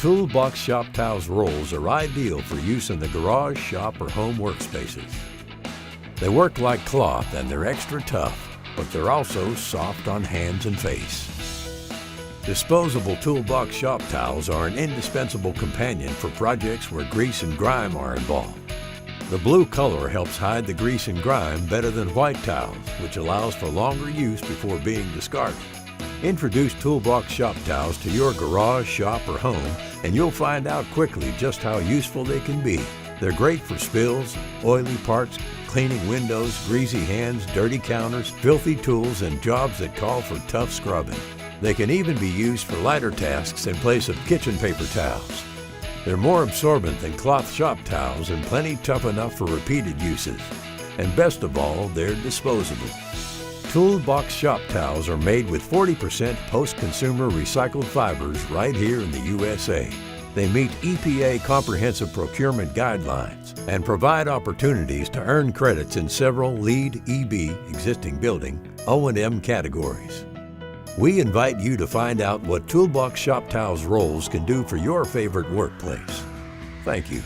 TOOLBOX Shop Towels rolls are ideal for use in the garage, shop, or home workspaces. They work like cloth and they're extra tough, but they're also soft on hands and face. Disposable TOOLBOX Shop Towels are an indispensable companion for projects where grease and grime are involved. The blue color helps hide the grease and grime better than white towels, which allows for longer use before being discarded. Introduce TOOLBOX Shop Towels to your garage, shop, or home, and you'll find out quickly just how useful they can be. They're great for spills, oily parts, cleaning windows, greasy hands, dirty counters, filthy tools, and jobs that call for tough scrubbing. They can even be used for lighter tasks in place of kitchen paper towels. They're more absorbent than cloth shop towels and plenty tough enough for repeated uses. And best of all, they're disposable. TOOLBOX Shop Towels are made with 40% post-consumer recycled fibers right here in the USA. They meet EPA comprehensive procurement guidelines and provide opportunities to earn credits in several LEED EB existing building O&M categories. We invite you to find out what TOOLBOX Shop Towels rolls can do for your favorite workplace. Thank you.